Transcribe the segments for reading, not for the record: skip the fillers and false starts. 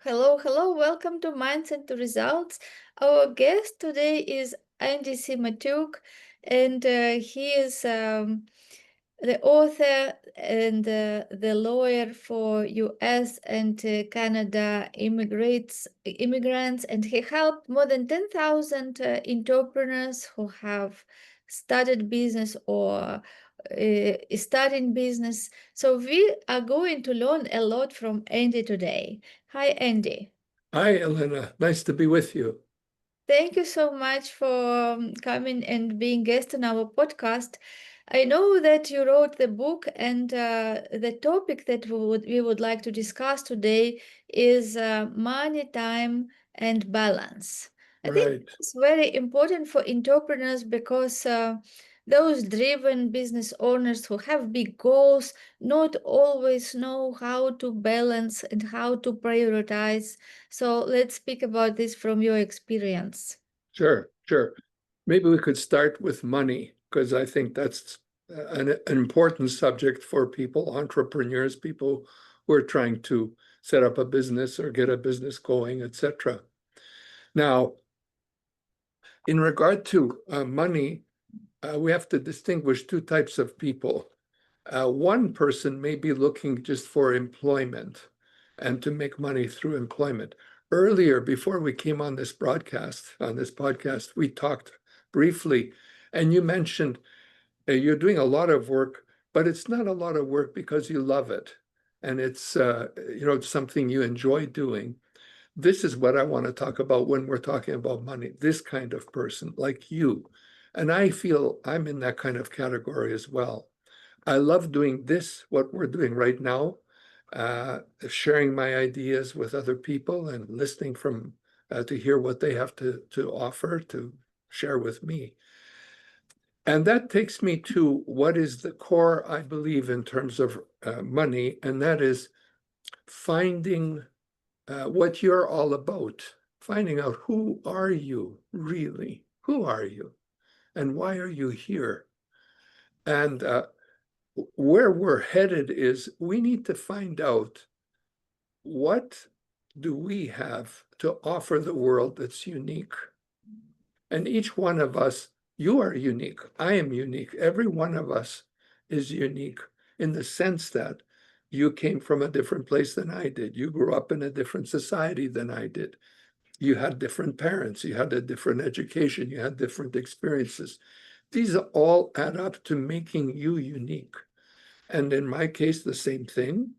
Hello, hello, welcome to Mindset to Results. Our guest today is Andy Semotiuk, and he is the author and the lawyer for US and Canada immigrants, and he helped more than 10,000 entrepreneurs who have started business or starting business. So we are going to learn a lot from Andy today. Hi, Andy. Hi, Elena. Nice to be with you. Thank you so much for coming and being guest on our podcast. I know that you wrote the book, and the topic that we would like to discuss today is money, time, and balance. I think Right. it's very important for entrepreneurs because those driven business owners who have big goals not always know how to balance and how to prioritize. So let's speak about this from your experience. Sure. Maybe we could start with money, because I think that's an important subject for people, entrepreneurs, people who are trying to set up a business or get a business going, etc. Now, in regard to money, we have to distinguish two types of people. One person may be looking just for employment and to make money through employment. Earlier, before we came on this podcast, we talked briefly, and you mentioned you're doing a lot of work, but it's not a lot of work because you love it, and it's something you enjoy doing. This is what I want to talk about when we're talking about money. This kind of person, like you, and I feel I'm in that kind of category as well. I love doing this, what we're doing right now, sharing my ideas with other people and listening to hear what they have to offer, to share with me. And that takes me to what is the core, I believe, in terms of money, and that is finding what you're all about, finding out who are you really, who are you, and why are you here? And where we're headed is we need to find out what do we have to offer the world that's unique. And each one of us, you are unique. I am unique. Every one of us is unique in the sense that you came from a different place than I did. You grew up in a different society than I did. You had different parents. You had a different education. You had different experiences. These all add up to making you unique. And in my case, the same thing.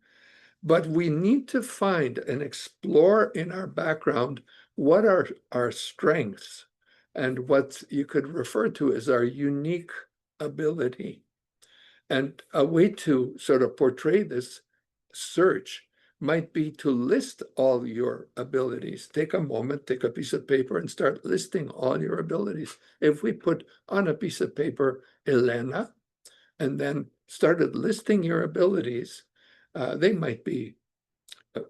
But we need to find and explore in our background what are our strengths and what you could refer to as our unique ability. And a way to sort of portray this search might be to list all your abilities. Take a moment, take a piece of paper, and start listing all your abilities. If we put on a piece of paper, Elena, and then started listing your abilities, they might be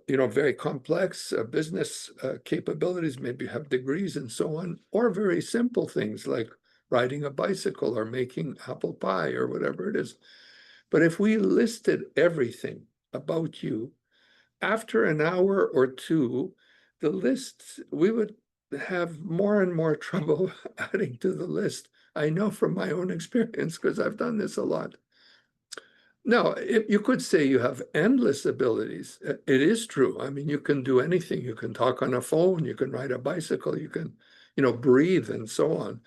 very complex business capabilities, maybe have degrees and so on, or very simple things like riding a bicycle or making apple pie or whatever it is. But if we listed everything about you, after an hour or two, the list, we would have more and more trouble adding to the list. I know from my own experience because I've done this a lot. No, you could say you have endless abilities. It is true. I mean, you can do anything. You can talk on a phone, you can ride a bicycle, you can, breathe and so on.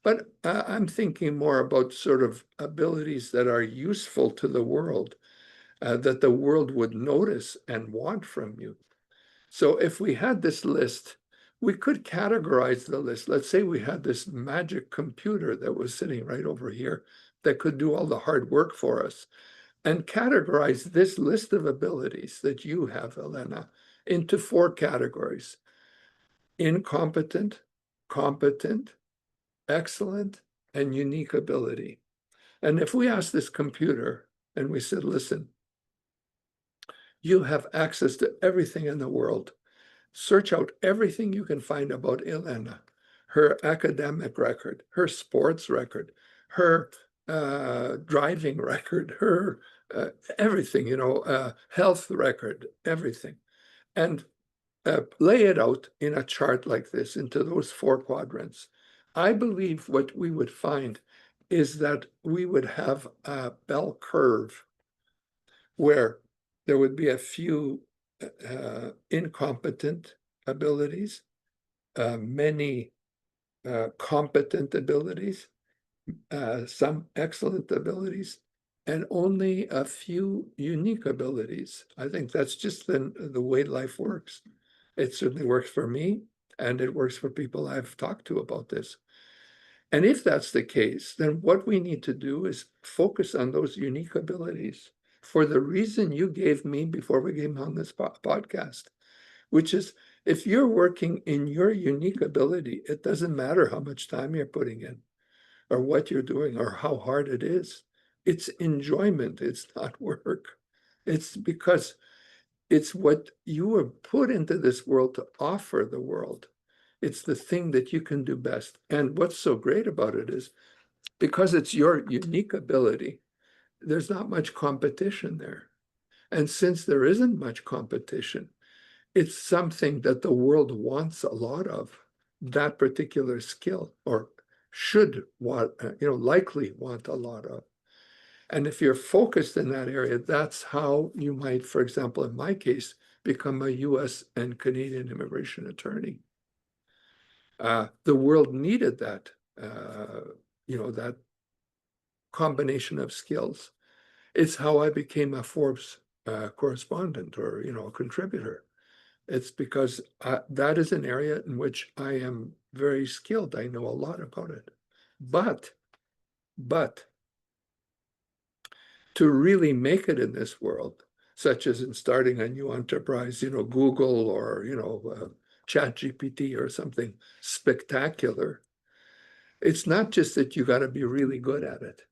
But I'm thinking more about sort of abilities that are useful to the world, that the world would notice and want from you. So if we had this list, we could categorize the list. Let's say we had this magic computer that was sitting right over here that could do all the hard work for us, and categorize this list of abilities that you have, Elena, into 4 categories: incompetent, competent, excellent, and unique ability. And if we ask this computer and we said, listen, you have access to everything in the world. Search out everything you can find about Elena, her academic record, her sports record, her driving record, her everything, health record, everything. And lay it out in a chart like this into those 4 quadrants, I believe what we would find is that we would have a bell curve where there would be a few incompetent abilities, many competent abilities, some excellent abilities, and only a few unique abilities. I think that's just the way life works. It certainly works for me, and it works for people I've talked to about this. And if that's the case, then what we need to do is focus on those unique abilities for the reason you gave me before we came on this podcast, which is if you're working in your unique ability, it doesn't matter how much time you're putting in or what you're doing or how hard it is. It's enjoyment, it's not work. It's because it's what you were put into this world to offer the world. It's the thing that you can do best. And what's so great about it is because it's your unique ability, there's not much competition there. And since there isn't much competition, it's something that the world wants a lot of, that particular skill, or should want, likely want a lot of. And if you're focused in that area, that's how you might, for example, in my case, become a US and Canadian immigration attorney. The world needed that, that combination of skills. It's how I became a Forbes correspondent or, a contributor. It's because that is an area in which I am very skilled. I know a lot about it. But to really make it in this world, such as in starting a new enterprise, Google or, ChatGPT or something spectacular, it's not just that you got to be really good at it,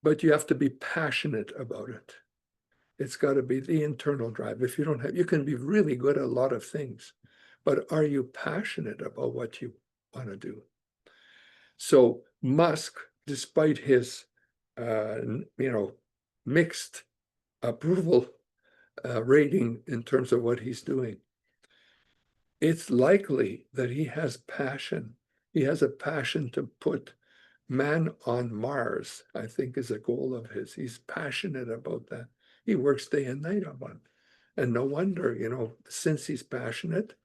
but you have to be passionate about it. It's got to be the internal drive. If you don't have, you can be really good at a lot of things, but are you passionate about what you want to do? So Musk, despite his, mixed approval rating in terms of what he's doing, it's likely that he has passion. He has a passion to put man on Mars, I think is a goal of his. He's passionate about that. He works day and night on it. And no wonder, since he's passionate,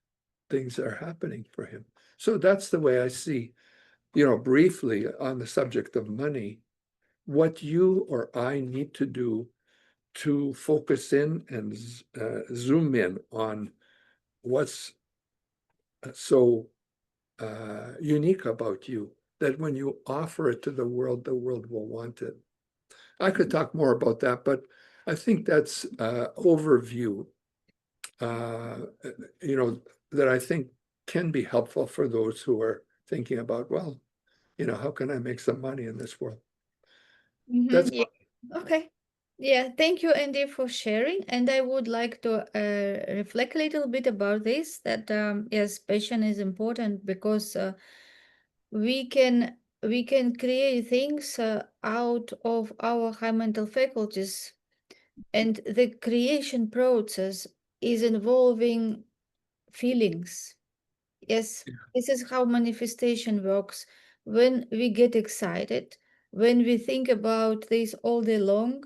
things are happening for him. So that's the way I see, briefly on the subject of money, what you or I need to do to focus in and zoom in on what's so unique about you that when you offer it to the world will want it. I could talk more about that, but I think that's overview, that I think can be helpful for those who are thinking about, well, how can I make some money in this world? That's Yeah. Okay. Yeah, thank you, Andy, for sharing. And I would like to reflect a little bit about this, that yes, passion is important because we can create things out of our high mental faculties, and the creation process is involving feelings. Yes, this is how manifestation works. When we get excited, when we think about this all day long,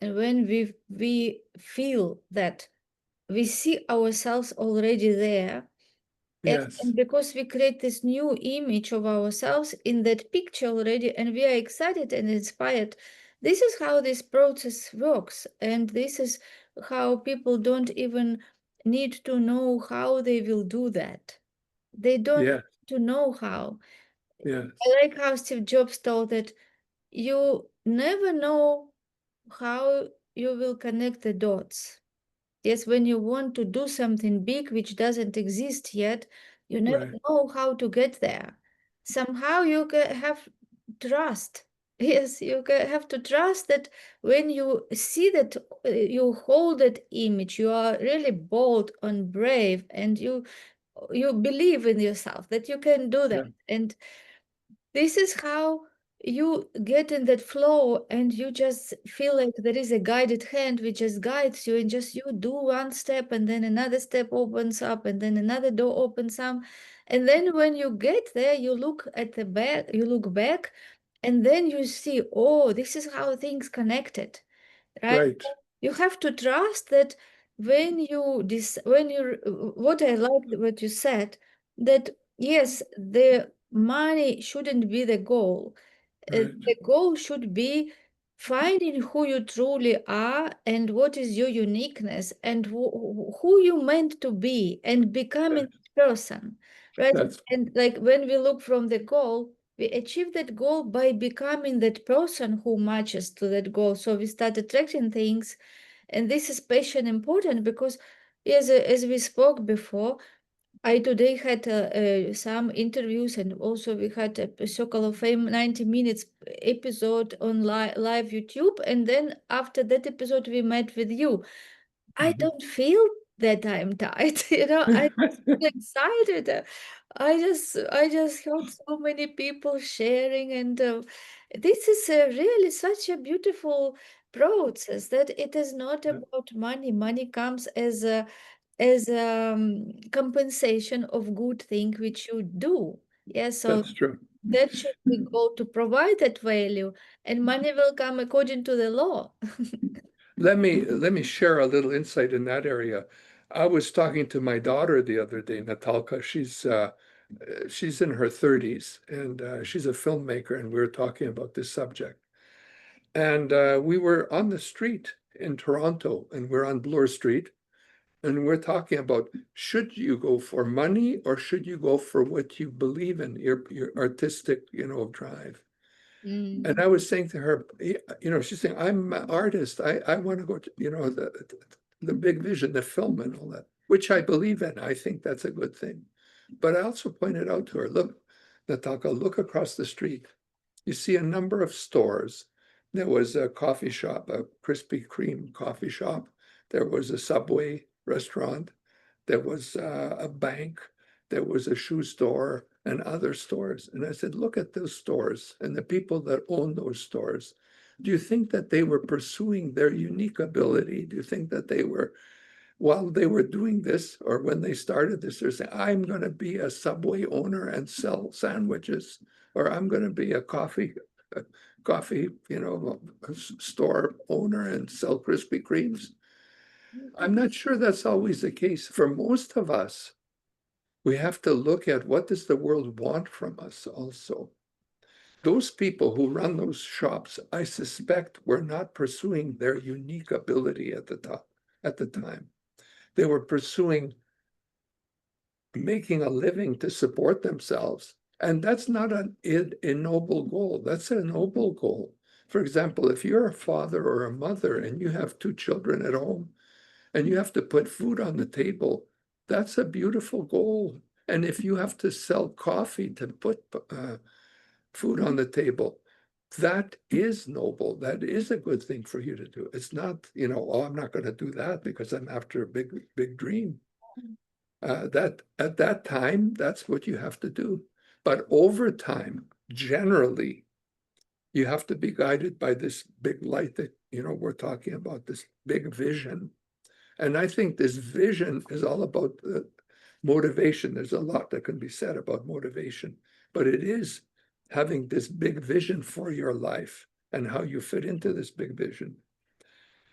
and when we feel that we see ourselves already there, Yes, and because we create this new image of ourselves in that picture already, and we are excited and inspired, this is how this process works. And this is how people don't even need to know how they will do that. They don't yeah, need to know how. yes, I like how Steve Jobs told that you never know how you will connect the dots. Yes, when you want to do something big which doesn't exist yet, you never right, know how to get there. Somehow you have trust. Yes, you have to trust that when you see that you hold that image, you are really bold and brave, and you believe in yourself that you can do yeah, that. And this is how. you get in that flow and you just feel like there is a guided hand which just guides you, and just you do one step and then another step opens up and then another door opens up. And then when you get there, you look at the back, you look back, and then you see, oh, this is how things connected, right? Right, You have to trust that when you when you what I liked what you said, that yes, the money shouldn't be the goal. right. The goal should be finding who you truly are and what is your uniqueness and who you meant to be and becoming That, that person, right? that's And like when we look from the goal, we achieve that goal by becoming that person who matches to that goal. So we start attracting things, and this is especially important because as we spoke before, I today had some interviews, and also we had a Circle of Fame 90 minutes episode on live YouTube. And then after that episode, we met with you. I mhm. don't feel that I'm tired, I just feel excited. I just heard so many people sharing, and this is really such a beautiful process that it is not about money. Money comes as compensation of good thing which you do. Yes, so That's true. that should be goal, to provide that value, and money will come according to the law. Let me share a little insight in that area. I was talking to my daughter the other day, Natalka. She's in her 30s and she's a filmmaker, and we were talking about this subject. And we were on the street in Toronto, and we're on Bloor Street, and we're talking about, should you go for money or should you go for what you believe in, your artistic, drive. And Mm. I was saying to her, she's saying, I'm an artist. I want to go to, the big vision, the film and all that, which I believe in. I think that's a good thing. But I also pointed out to her, look, Natalka, look across the street. You see a number of stores. There was a coffee shop, a Krispy Kreme coffee shop. There was a Subway restaurant. There was a bank. There was a shoe store and other stores. And I said, look at those stores and the people that own those stores. Do you think that they were pursuing their unique ability? Do you think that they were, while they were doing this, or when they started this, they're saying, I'm going to be a Subway owner and sell sandwiches, or I'm going to be a coffee, store owner and sell Krispy Kremes? I'm not sure that's always the case. For most of us, we have to look at what does the world want from us also. Those people who run those shops, I suspect, were not pursuing their unique ability at the time. They were pursuing making a living to support themselves. And that's not a noble goal. That's a noble goal. For example, if you're a father or a mother and you have two children at home and you have to put food on the table, that's a beautiful goal. And if you have to sell coffee to put food on the table, that is noble. That is a good thing for you to do. It's not, oh, I'm not going to do that because I'm after a big, big dream. That at that time, that's what you have to do. But over time, generally, you have to be guided by this big light that, we're talking about, this big vision. And I think this vision is all about motivation. There's a lot that can be said about motivation, but it is having this big vision for your life and how you fit into this big vision.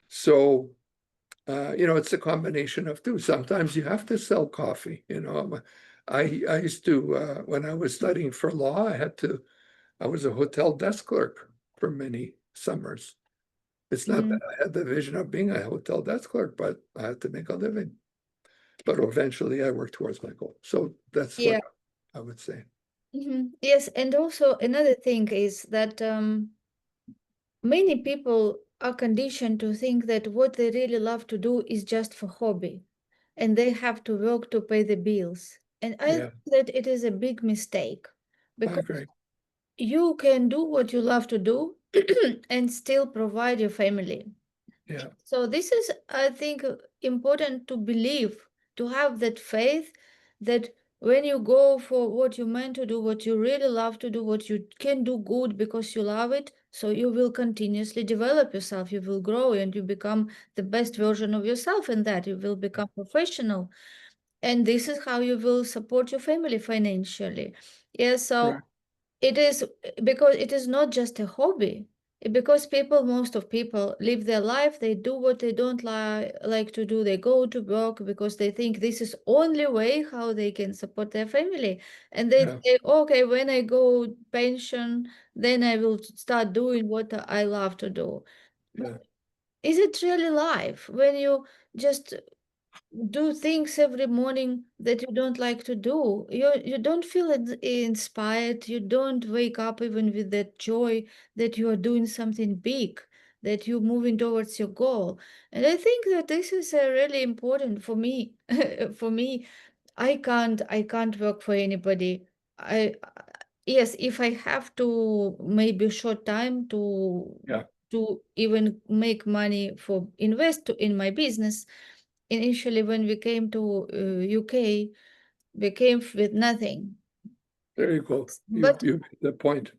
So, it's a combination of two. Sometimes you have to sell coffee. I used to, when I was studying for law, I was a hotel desk clerk for many summers. It's not Mm. that I had the vision of being a hotel desk clerk, but I had to make a living. But eventually I worked towards my goal. So that's what Yeah. I would say. Yes, and also another thing is that many people are conditioned to think that what they really love to do is just for hobby, and they have to work to pay the bills. And I Yeah, think that it is a big mistake, I because agree. you can do what you love to do and still provide your family. Yeah, So this is, I think, important to believe, to have that faith that when you go for what you meant to do, what you really love to do, what you can do good because you love it, so you will continuously develop yourself, you will grow and you become the best version of yourself in that, you will become professional. And this is how you will support your family financially. Yeah, so Correct. it is because it is not just a hobby. Because most of people live their life, they do what they don't like to do. They go to work because they think this is only way how they can support their family. And they Yeah. say, okay, when I go pension, then I will start doing what I love to do. But Yeah. is it really life when you just do things every morning that you don't like to do? You don't feel inspired. You don't wake up even with that joy that you are doing something big, that you're moving towards your goal. And I think that this is really important for me. For me, I can't work for anybody. I yes, if I have to maybe short time Yeah. to even make money for invest in my business. Initially, when we came to UK, we came with nothing. There you go. But You hit the point.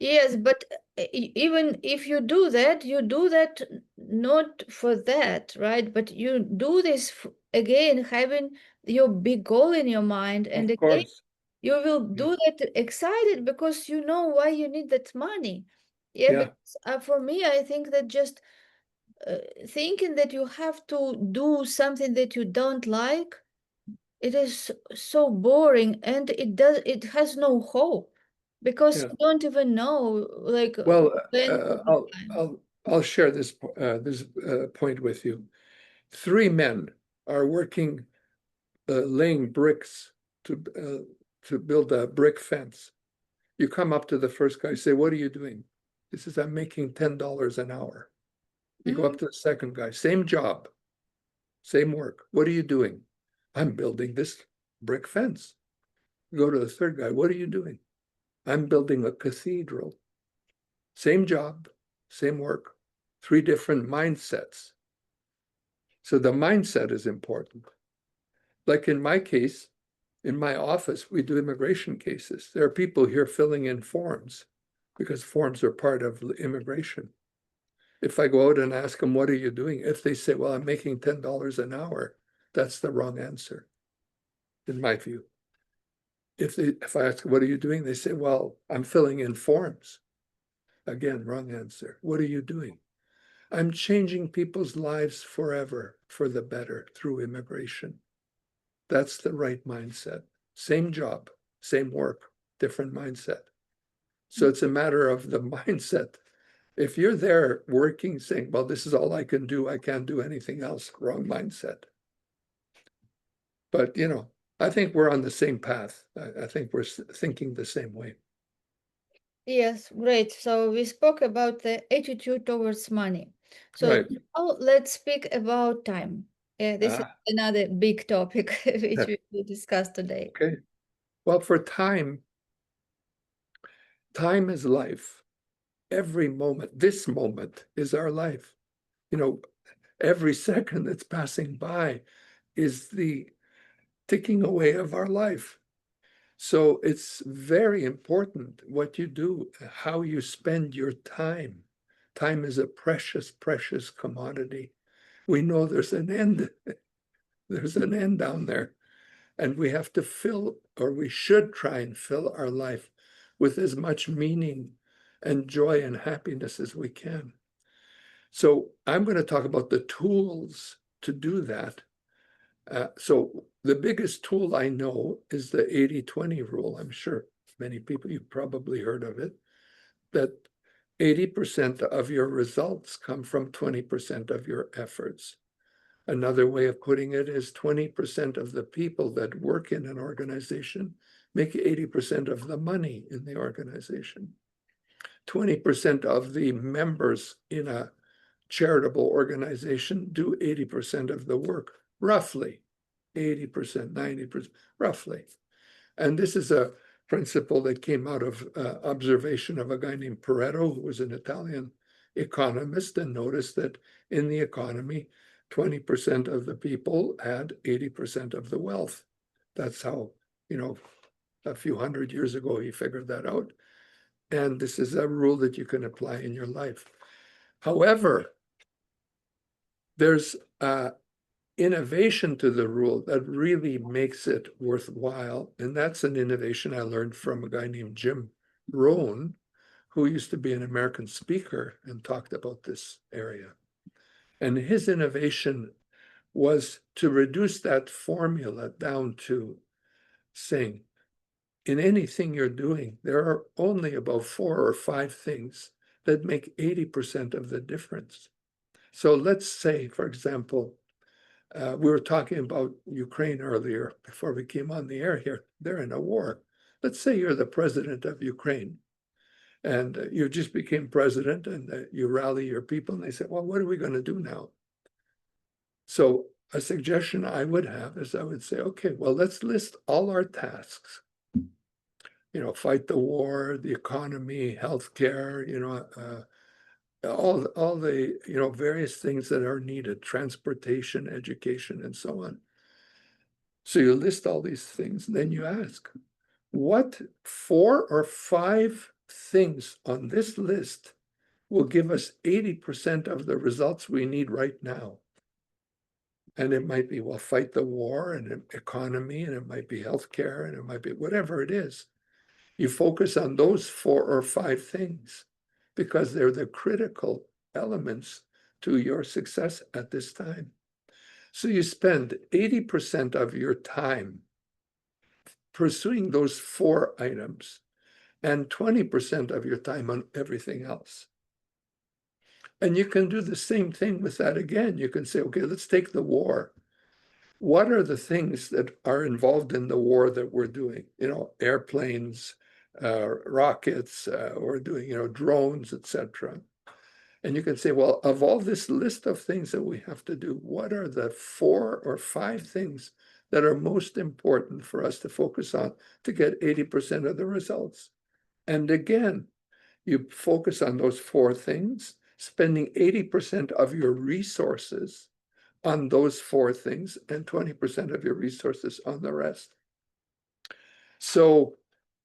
yes, but even if you do that not for that, right? But you do this again, having your big goal in your mind, and Of again, course. you will Yeah. do that excited because you know why you need that money. Yeah, Yeah. because for me, I think that just thinking that you have to do something that you don't like, it is so boring, and it has no hope because Yeah. you don't even know like Well, when uh, is the I'll time. I'll I'll share this point with you. Three men are working, laying bricks to build a brick fence. You come up to the first guy, say, "What are you doing?" He says, "I'm making $10 an hour." You go up Mhm. to the second guy, same job, same work. "What are you doing?" "I'm building this brick fence." You go to the third guy, "What are you doing?" "I'm building a cathedral." Same job, same work, three different mindsets. So the mindset is important. Like in my case, in my office, we do immigration cases. There are people here filling in forms because forms are part of immigration. If I go out and ask them, "What are you doing?" If they say, "Well, I'm making $10 an hour," that's the wrong answer, in my view. If I ask, "What are you doing?" they say, "Well, I'm filling in forms." Again, wrong answer. "What are you doing?" "I'm changing people's lives forever for the better through immigration." That's the right mindset. Same job, same work, different mindset. So it's a matter of the mindset. If you're there working, saying, "Well, this is all I can do, I can't do anything else," wrong mindset. But, I think we're on the same path. I think we're thinking the same way. Yes, great. So we spoke about the attitude towards money. So Right. now let's speak about time. Yeah, this is Ah, another big topic which yeah. we will discuss today. Okay. Well, for time is life. Every moment, this moment is our life. You know, every second that's passing by is the ticking away of our life. So it's very important what you do, how you spend your time. Time is a precious, precious commodity. We know there's an end. There's an end down there. And we have to fill, or we should try and fill our life with as much meaning and joy and happiness as we can. So I'm going to talk about the tools to do that. So the biggest tool I know is the 80-20 rule. I'm sure many people, you've probably heard of it, that 80% of your results come from 20% of your efforts. Another way of putting it is 20% of the people that work in an organization make 80% of the money in the organization. 20% of the members in a charitable organization do 80% of the work, roughly 80%, 90%, roughly. And this is a principle that came out of observation of a guy named Pareto, who was an Italian economist, and noticed that in the economy, 20% of the people had 80% of the wealth. That's how a few hundred years ago, he figured that out. And this is a rule that you can apply in your life. However, there's innovation to the rule that really makes it worthwhile. And that's an innovation I learned from a guy named Jim Rohn, who used to be an American speaker and talked about this area. And his innovation was to reduce that formula down to saying, in anything you're doing, there are only about 4 or 5 things that make 80% of the difference. So let's say, for example, we were talking about Ukraine earlier before we came on the air here. They're in a war. Let's say you're the president of Ukraine and you just became president and you rally your people and they say, well, what are we going to do now? So a suggestion I would have is I would say, okay, well, let's list all our tasks. Fight the war, the economy, healthcare, all the various things that are needed, transportation, education, and so on. So you list all these things, then you ask, what 4 or 5 things on this list will give us 80% of the results we need right now? And it might be, well, fight the war and economy, and it might be healthcare, and it might be whatever it is. You focus on those 4 or 5 things because they're the critical elements to your success at this time. So you spend 80% of your time pursuing those 4 items and 20% of your time on everything else. And you can do the same thing with that again. You can say, okay, let's take the war. What are the things that are involved in the war that we're doing? Airplanes, rockets, or doing, drones, etc. And you can say, well, of all this list of things that we have to do, what are the 4 or 5 things that are most important for us to focus on to get 80% of the results? And again, you focus on those 4 things, spending 80% of your resources on those 4 things and 20% of your resources on the rest. So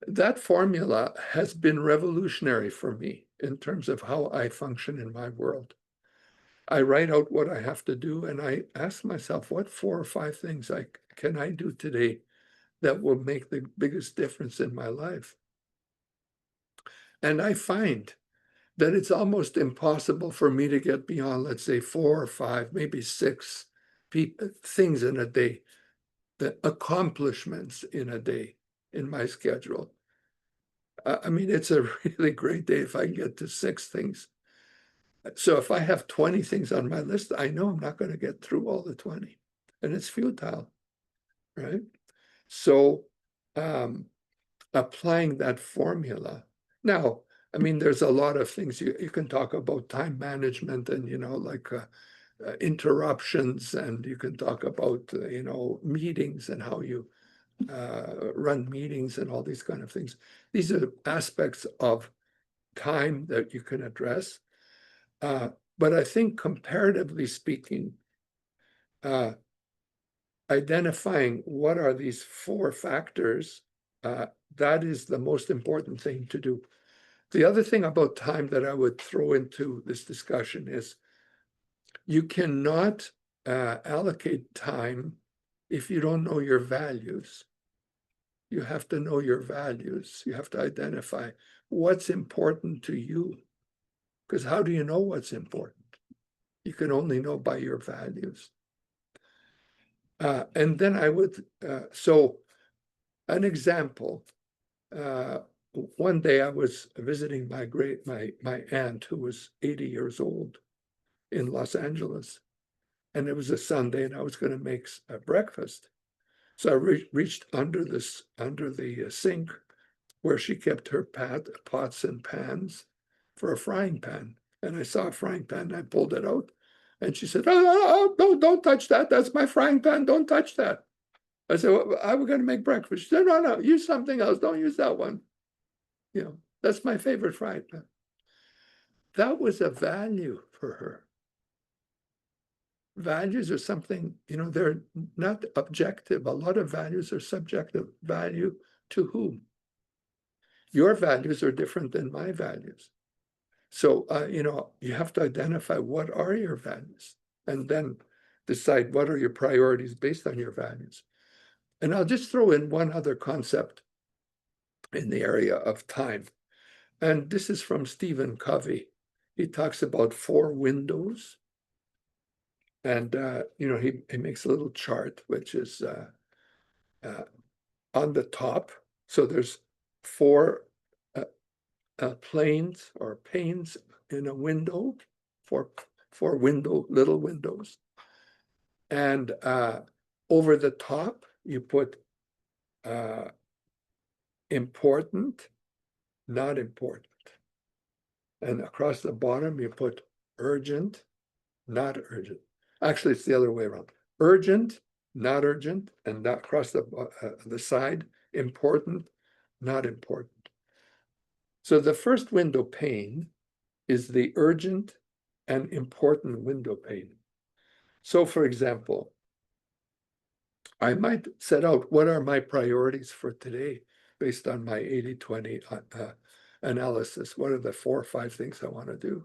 that formula has been revolutionary for me in terms of how I function in my world. I write out what I have to do, and I ask myself, what 4 or 5 things can I do today that will make the biggest difference in my life? And I find that it's almost impossible for me to get beyond, let's say, 4 or 5, maybe 6 things in a day, the accomplishments in a day in my schedule. I mean, it's a really great day if I can get to 6 things. So if I have 20 things on my list, I know I'm not going to get through all the 20, and it's futile, right? So applying that formula. Now, I mean, there's a lot of things you can talk about time management and, like interruptions, and you can talk about, meetings and how you run meetings and all these kind of things. These are aspects of time that you can address. But I think comparatively speaking, identifying what are these 4 factors, that is the most important thing to do. The other thing about time that I would throw into this discussion is you cannot allocate time if you don't know your values. You have to know your values. You have to identify what's important to you. Because how do you know what's important? You can only know by your values. And then I would, so an example, one day I was visiting my aunt who was 80 years old in Los Angeles. And it was a Sunday and I was going to make breakfast. So I reached under the sink where she kept her pots and pans for a frying pan. And I saw a frying pan and I pulled it out. And she said, oh, don't touch that. That's my frying pan. Don't touch that. I said, well, I was going to make breakfast. She said, no, use something else. Don't use that one. That's my favorite frying pan. That was a value for her. values are something, they're not objective. A lot of values are subjective. Value to whom? Your values are different than my values. So, you have to identify what are your values and then decide what are your priorities based on your values. And I'll just throw in one other concept in the area of time. And this is from Stephen Covey. He talks about 4 windows. And, he makes a little chart, which is on the top. So there's 4 planes or panes in a window, four little windows. And over the top, you put important, not important. And across the bottom, you put urgent, not urgent. Actually, it's the other way around. Urgent, not urgent, and that across the side, important, not important. So the first window pane is the urgent and important window pane. So for example, I might set out what are my priorities for today based on my 80-20 analysis. What are the 4 or 5 things I want to do?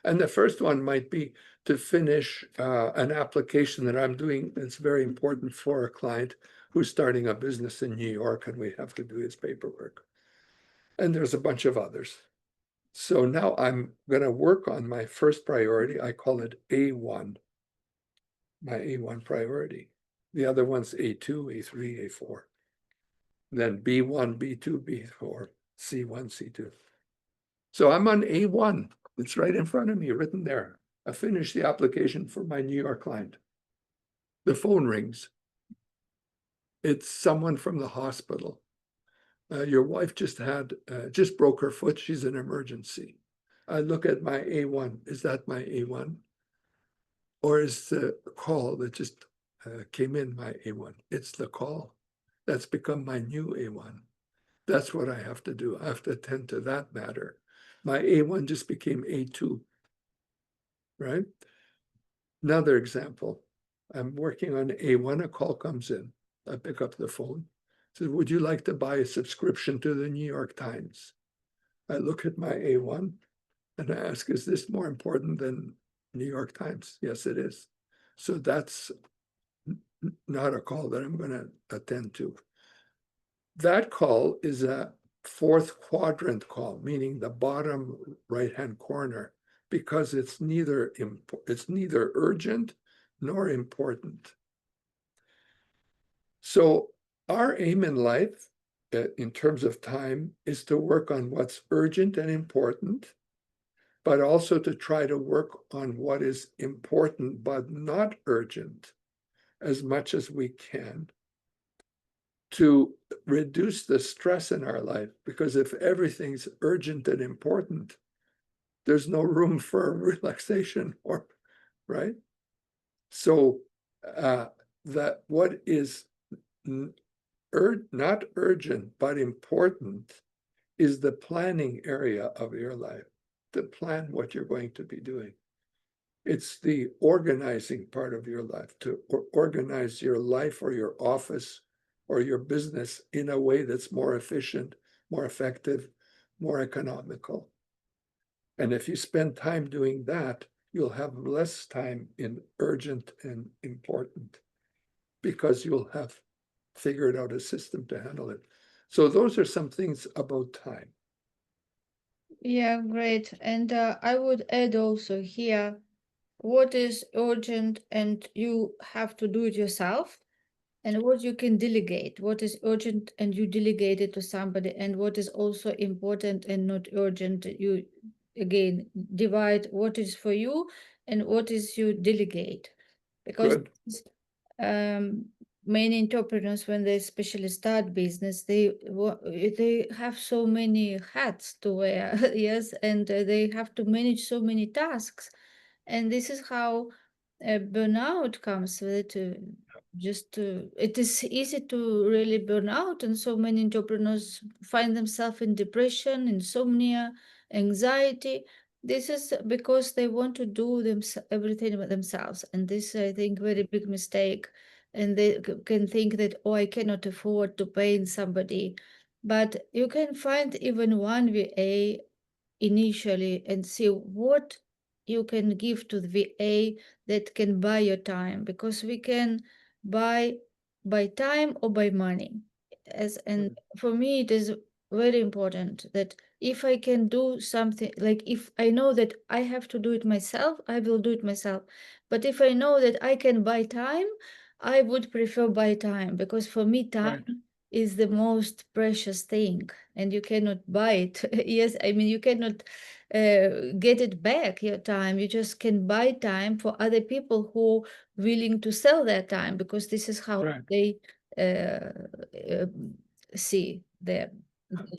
And the first one might be to finish an application that I'm doing that's very important for a client who's starting a business in New York, and we have to do his paperwork. And there's a bunch of others. So now I'm going to work on my first priority. I call it A1, my A1 priority. The other one's A2, A3, A4. Then B1, B2, B4, C1, C2. So I'm on A1. It's right in front of me, written there. I finished the application for my New York client. The phone rings. It's someone from the hospital. Your wife just broke her foot. She's in emergency. I look at my A1. Is that my A1? Or is the call that just came in my A1? It's the call. That's become my new A1. That's what I have to do. I have to attend to that matter. My A1 just became A2, right? Another example. I'm working on A1, a call comes in. I pick up the phone. Says, would you like to buy a subscription to the New York Times? I look at my A1 and I ask, is this more important than New York Times? Yes, it is. So that's not a call that I'm going to attend to. That call is a 4th quadrant call, meaning the bottom right-hand corner, because it's neither urgent nor important. So our aim in life, in terms of time, is to work on what's urgent and important, but also to try to work on what is important but not urgent as much as we can to reduce the stress in our life. Because if everything's urgent and important, there's no room for relaxation, right? So that what is not urgent but important is the planning area of your life, to plan what you're going to be doing. It's the organizing part of your life, to organize your life or your office or your business in a way that's more efficient, more effective, more economical. And if you spend time doing that, you'll have less time in urgent and important because you'll have figured out a system to handle it. So those are some things about time. Yeah, great. And I would add also here what is urgent and you have to do it yourself, and what you can delegate. What is urgent and you delegate it to somebody, and what is also important and not urgent, you again divide what is for you and what is you delegate. Because Good. um, many entrepreneurs, when they especially start business, they have so many hats to wear, yes, and they have to manage so many tasks, and this is how burnout comes with it. It is easy to really burn out, and so many entrepreneurs find themselves in depression, insomnia, anxiety, this is because they want to do everything themselves, and this, I think, very big mistake. And they can think that, oh, I cannot afford to pay somebody, but you can find even one VA initially and see what you can give to the VA that can buy your time, because we can buy by time or by money. And for me, it is very important that if I can do something, like if I know that I have to do it myself, I will do it myself. But if I know that I can buy time, I would prefer buy time, because for me, time Right. is the most precious thing, and you cannot buy it. Yes, I mean, you cannot get it back, your time. You just can buy time for other people who willing to sell their time, because this is how Right. they uh, uh, see their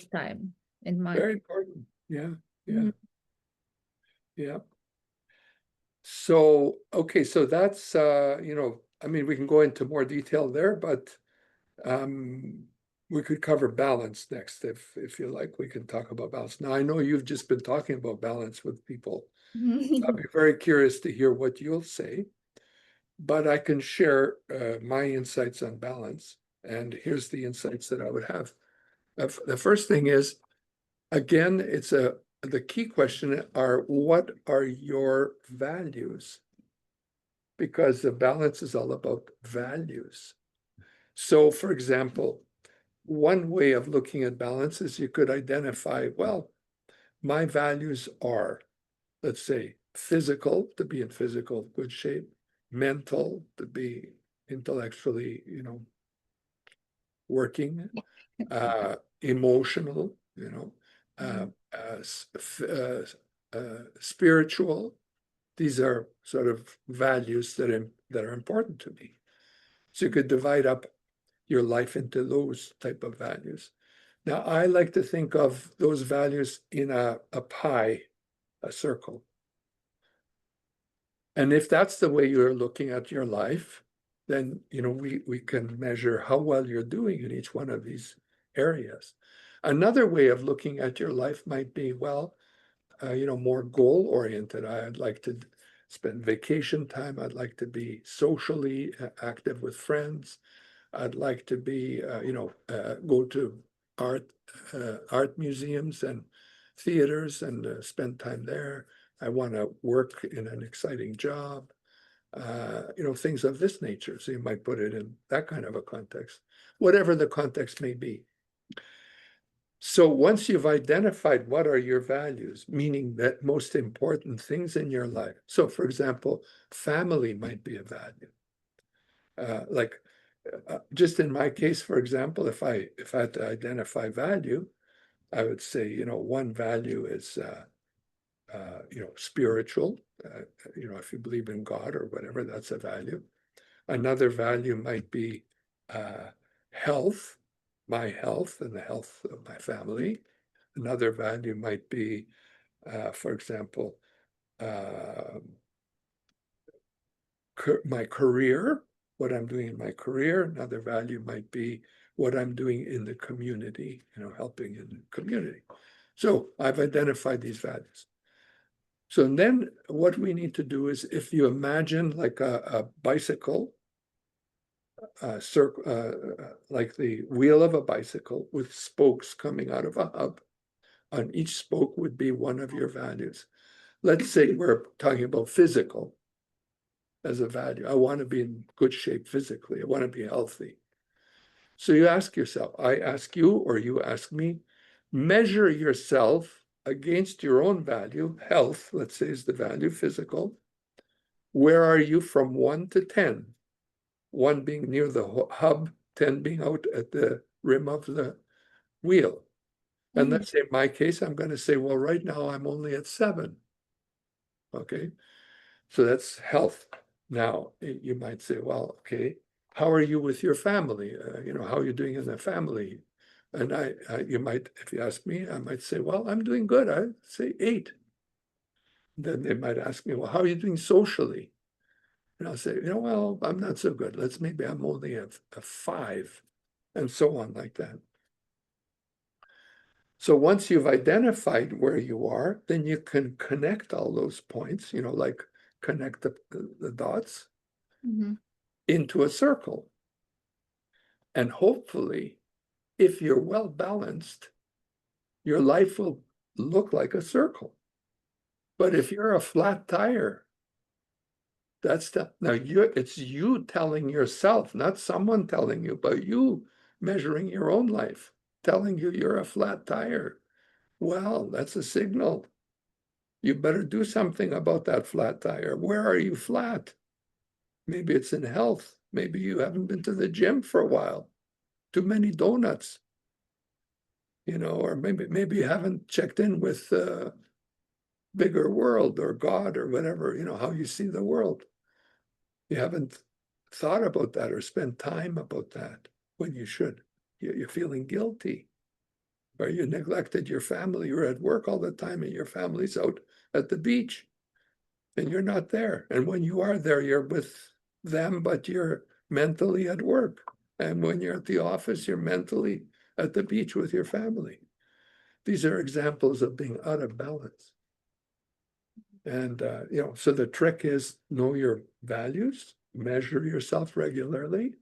time and money. Very important. Yeah. Yeah. Mhm. Yeah. So, okay, so that's I mean, we can go into more detail there, but um we could cover balance next if you like. We can talk about balance. Now, I know you've just been talking about balance with people. I'll be very curious to hear what you'll say, but I can share my insights on balance. And here's the insights that I would have. The first thing is, again, the key question are, what are your values? Because the balance is all about values. So, for example, one way of looking at balance is you could identify, well, my values are, let's say, physical, to be in physical good shape, mental, to be intellectually, working, emotional, spiritual. These are sort of values that are important to me. So you could divide up your life into those type of values. Now, I like to think of those values in a pie, a circle. And if that's the way you're looking at your life, then we can measure how well you're doing in each one of these areas. Another way of looking at your life might be, well, more goal oriented. I'd like to spend vacation time. I'd like to be socially active with friends. I'd like to be, go to art museums and theaters and spend time there. I want to work in an exciting job, things of this nature. So you might put it in that kind of a context, whatever the context may be. So once you've identified what are your values, meaning that most important things in your life. So for example, family might be a value. Just in my case, for example, if I had to identify value, I would say, one value is, spiritual. If you believe in God or whatever, that's a value. Another value might be health, my health and the health of my family. Another value might be, for example, uh, my career, what I'm doing in my career. Another value might be what I'm doing in the community, helping in the community. So I've identified these values. So then what we need to do is, if you imagine like a bicycle, like the wheel of a bicycle with spokes coming out of a hub, on each spoke would be one of your values. Let's say we're talking about physical as a value. I want to be in good shape physically. I want to be healthy. So you ask yourself, I ask you or you ask me, measure yourself against your own value. Health, let's say, is the value, physical. Where are you from 1 to 10? 1 being near the hub, 10 being out at the rim of the wheel. And let's say in my case, I'm going to say, well, right now I'm only at 7. Okay. So that's health. Now, you might say, well, okay, how are you with your family? How are you doing in the family? And you might, if you ask me, I might say, well, I'm doing good. I'd say 8. Then they might ask me, well, how are you doing socially? And I'll say, well, I'm not so good. Maybe I'm only a 5, and so on like that. So once you've identified where you are, then you can connect all those points, like connect the dots into a circle. And hopefully, if you're well balanced, your life will look like a circle. But if you're a flat tire, it's you telling yourself, not someone telling you, but you measuring your own life, telling you you're a flat tire. Well, that's a signal. You better do something about that flat tire. Where are you flat? Maybe it's in health. Maybe you haven't been to the gym for a while. Too many donuts, or maybe you haven't checked in with bigger world or God or whatever, how you see the world. You haven't thought about that or spent time about that when you should. You're feeling guilty, or you neglected your family. You're at work all the time and your family's out at the beach and you're not there. And when you are there, you're with them, but you're mentally at work. And when you're at the office, you're mentally at the beach with your family. These are examples of being out of balance. And, so the trick is know your values, measure yourself regularly.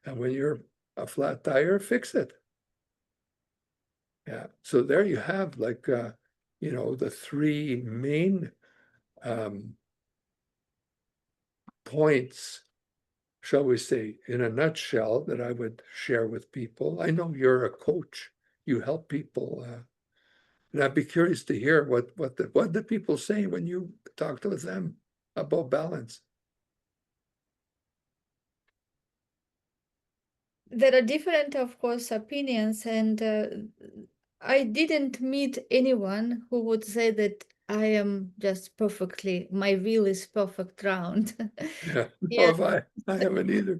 And when you're a flat tire, fix it. Yeah. So there you have the three main points, shall we say, in a nutshell, that I would share with people. I know you're a coach. You help people. And I'd be curious to hear what the people say when you talk to them about balance. There are different, of course, opinions, and I didn't meet anyone who would say that I am just perfectly, my wheel is perfect round. Yeah, Yeah, nor have I. I haven't either.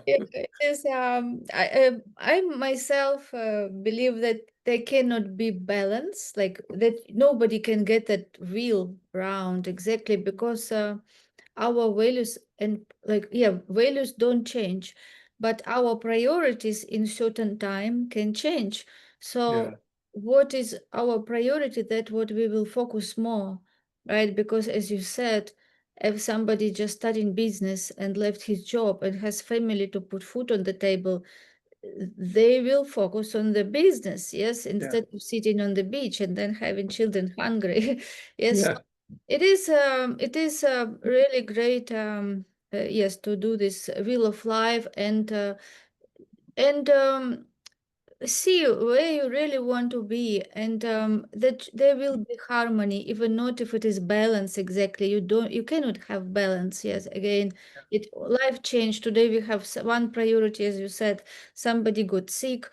it is. I myself believe that they cannot be balanced, like that nobody can get that wheel round exactly because our values and values don't change, but our priorities in certain time can change. So Yeah, what is our priority, that what we will focus more, right? Because as you said, if somebody just starting business and left his job and has family to put food on the table, they will focus on the business, yes, yeah, instead of sitting on the beach and then having children hungry. Yes, yeah, it is really great, yes, to do this wheel of life and see where you really want to be, and that there will be harmony, even not if it is balance exactly. You cannot have balance. Yes, again, it life change. Today we have one priority, as you said, somebody got sick.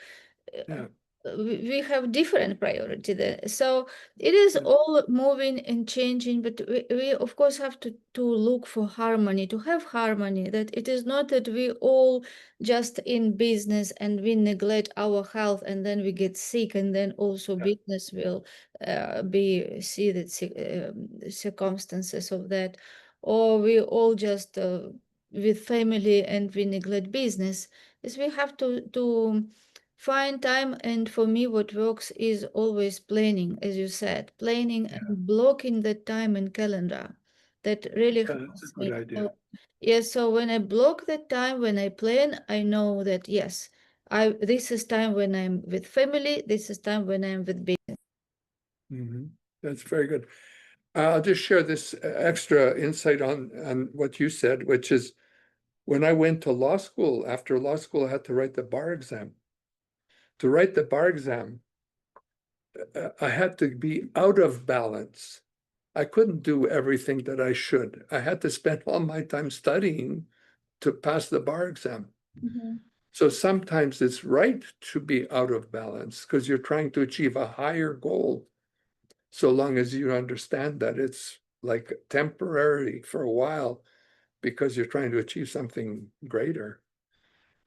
yeah, We have different priority there. So it is yeah, all moving and changing, but we of course have to look for harmony, to have harmony, that it is not that we all just in business and we neglect our health and then we get sick and then also yeah, business will be see the circumstances of that, or we all just with family and we neglect business. Is we have to find time, and for me what works is always planning, as you said, planning yeah. and blocking the time in calendar. That really That's a helps good me. idea. So, yes, so when I block that time, when I plan, I know that yes, I this is time when I'm with family, this is time when I'm with business. Mhm. That's very good. I'll just share this extra insight on what you said, which is when I went to law school, after law school, I had to write the bar exam. To write the bar exam, I had to be out of balance. I couldn't do everything that I should. I had to spend all my time studying to pass the bar exam. Mhm. So sometimes it's right to be out of balance because you're trying to achieve a higher goal, so long as you understand that it's like temporary for a while because you're trying to achieve something greater.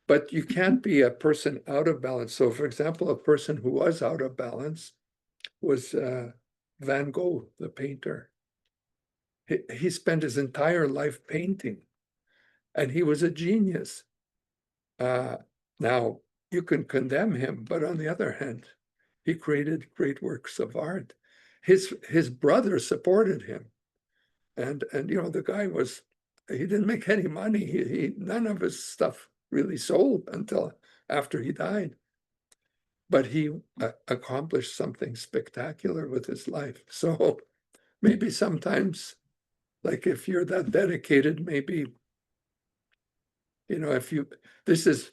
But you can't be a person out of balance. So, for example, a person who was out of balance was Van Gogh, the painter. He spent his entire life painting, and he was a genius. Uh, Now, you can condemn him, but on the other hand, He created great works of art. His brother supported him. And you know, the guy was, he didn't make any money. None of his stuff really sold until after he died. But he accomplished something spectacular with his life. So maybe sometimes, like if you're that dedicated, maybe, you know, this is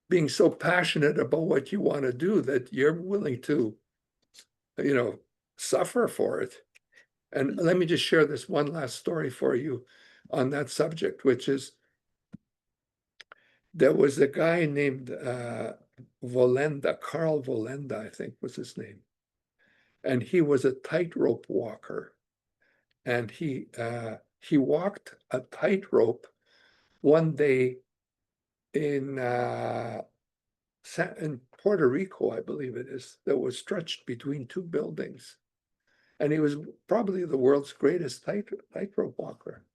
being so passionate about what you want to do that you're willing to, you know, suffer for it. And let me just share this one last story for you on that subject, which is there was a guy named Volenda, Carl Volenda, I think was his name. And he was a tightrope walker. And he walked a tightrope one day in Puerto Rico, I believe it is, that was stretched between two buildings. And he was probably the world's greatest tightrope walker.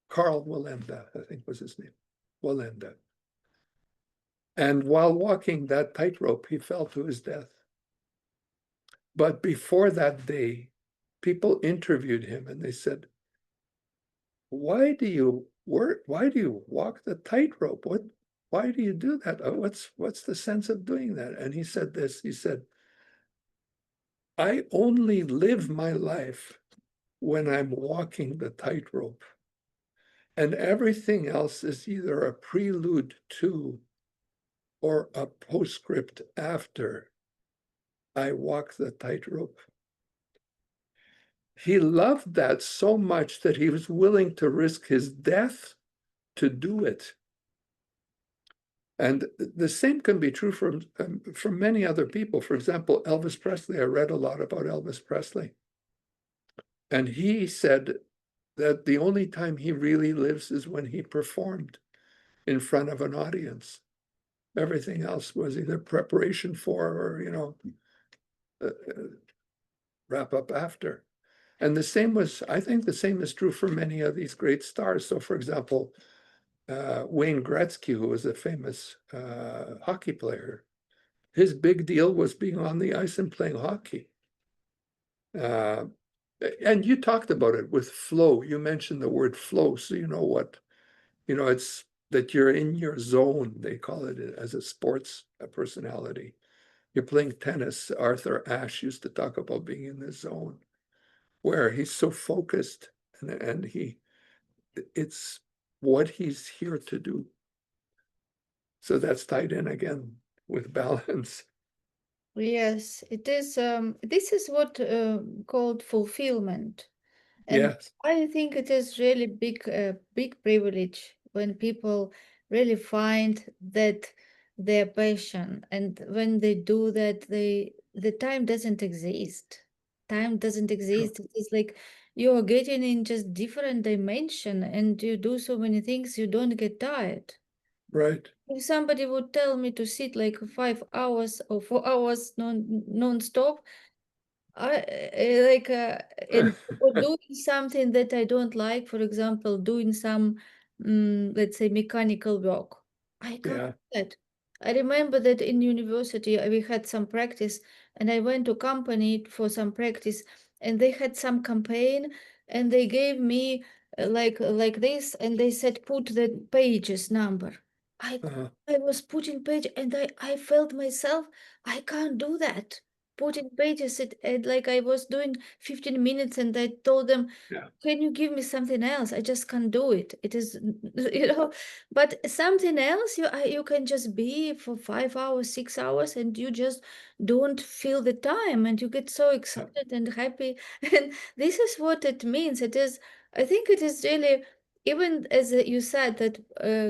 Carl Volenda, I think was his name, Volenda. And while walking that tightrope, he fell to his death. But before that day, people interviewed him and they said, why do you work? Why do you walk the tightrope? Why do you do that? What's the sense of doing that? And he said this, he said, I only live my life when I'm walking the tightrope. And everything else is either a prelude to or a postscript after I walk the tightrope. He loved that so much that he was willing to risk his death to do it. And the same can be true from many other people. For example, Elvis Presley. I read a lot about Elvis Presley. And he said that the only time he really lives is when he performed in front of an audience. Everything else was either preparation for or, you know, wrap up after. And the same was, I think the same is true for many of these great stars. So for example, Wayne Gretzky, who was a famous hockey player, his big deal was being on the ice and playing hockey. And you talked about it with flow. You mentioned the word flow, so you know what, you know, it's that you're in your zone. They call it as a sports personality. You're playing tennis. Arthur Ashe used to talk about being in the zone, where he's so focused and it's what he's here to do. So that's tied in again with balance. Yes, it is. This is what called fulfillment. And Yes. I think it is really big privilege when people really find that their passion, and when they do that, the time doesn't exist. Time doesn't Sure. exist. It is like you're getting in just different dimension, and you do so many things you don't get tired. Right. If somebody would tell me to sit like 5 hours or 4 hours non-stop, like and or doing something that I don't like, for example, doing some let's say mechanical work. I can't Yeah. do that. I remember that in university we had some practice, and I went to company for some practice, and they had some campaign, and they gave me like this, and they said put the pages number. I Uh, I was putting page, and I felt myself I can't do that, putting pages it like I was doing 15 minutes, and I told them, yeah. can you give me something else? I just can't do it. It is, you know, but something else you can just be for 5 hours, 6 hours, and you just don't feel the time, and you get so Yeah. excited and happy. And this is what it means. It is, I think it is really, even as you said that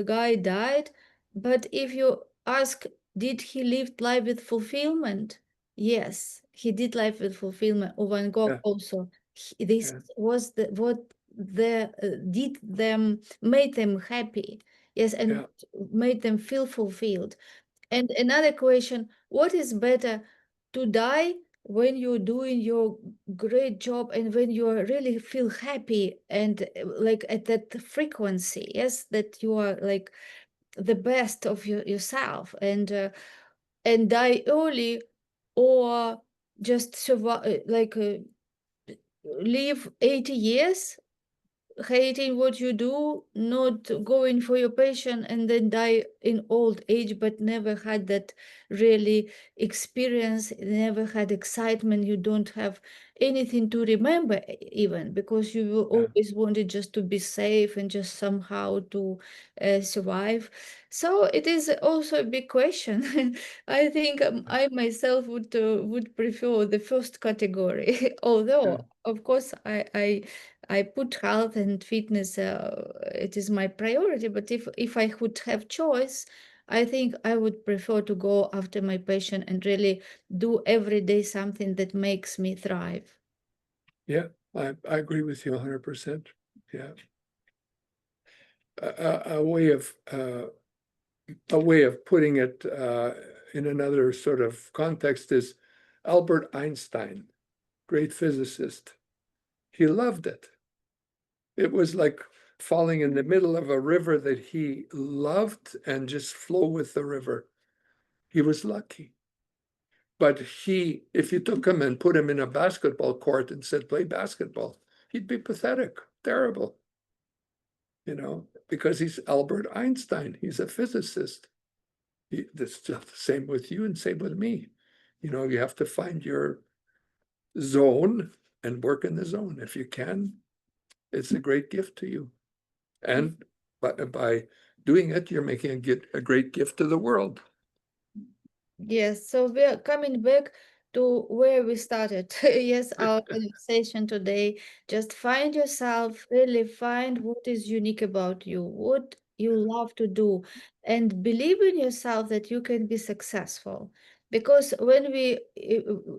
guy died, but if you ask, did he live life with fulfillment? Yes, he did life with fulfillment. Or Van Gogh Yeah. also. This Yeah. was what the did them made them happy. Yes, and Yeah. made them feel fulfilled. And another question: what is better, to die when you're doing your great job and when you really feel happy and like at that frequency? Yes, that you are like the best of yourself, and die early, or just survive, like live 80 years hating what you do, not going for your passion, and then die in old age, but never had that really experience, never had excitement. You don't have anything to remember, even because you Yeah. always wanted just to be safe and just somehow to survive. So it is also a big question. I think I myself would prefer the first category, Yeah. although of course I put health and fitness, it is my priority, but if I would have choice, I think I would prefer to go after my passion and really do every day something that makes me thrive. Yeah, I agree with you 100%. Yeah. A way of putting it in another sort of context is Albert Einstein, great physicist. He loved it. It was like falling in the middle of a river that he loved and just flow with the river. He was lucky. But if you took him and put him in a basketball court and said, play basketball, he'd be pathetic, terrible, because he's Albert Einstein. He's a physicist. That's the same with you and same with me. You have to find your zone and work in the zone. If you can, it's a great gift to you. And by doing it, you're making a great gift to the world. Yes, so we are coming back to where we started. Yes, our conversation today. Just find yourself, really find what is unique about you, what you love to do, and believe in yourself that you can be successful. Because when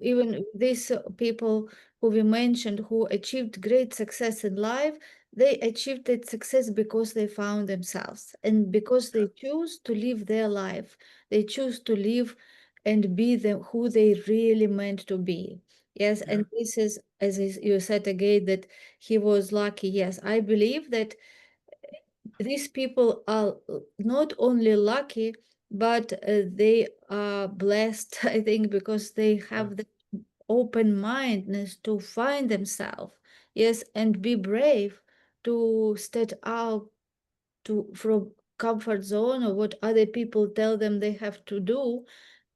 even these people who we mentioned who achieved great success in life, they achieved that success because they found themselves and because they choose to live their life. They choose to live and be who they really meant to be. Yes, Yeah, and this is, as you said again, that he was lucky. Yes, I believe that these people are not only lucky, but they are blessed, I think, because they yeah, have the open-mindedness to find themselves, yes, and be brave to step out from comfort zone or what other people tell them they have to do,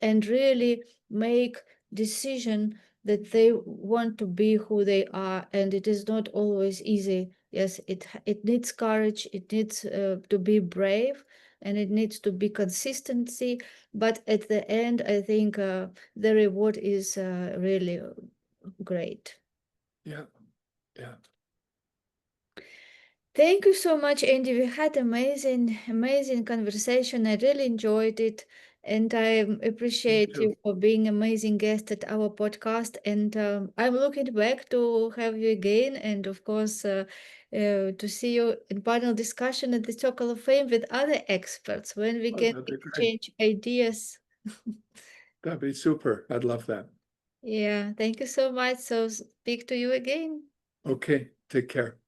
and really make decision that they want to be who they are. And it is not always easy. Yes, it needs courage, it needs to be brave, and it needs to be consistency, but at the end I think the reward is really great. yeah, yeah. Thank you so much, Andy. We had amazing conversation. I really enjoyed it, and I Me appreciate too. you for being amazing guest at our podcast. And I'm looking back to have you again, and of course, to see you in panel discussion at the Circle of Fame with other experts when we Oh, can that'd be great. exchange ideas. That'd be super. I'd love that. Yeah, thank you so much. So speak to you again. Okay, take care.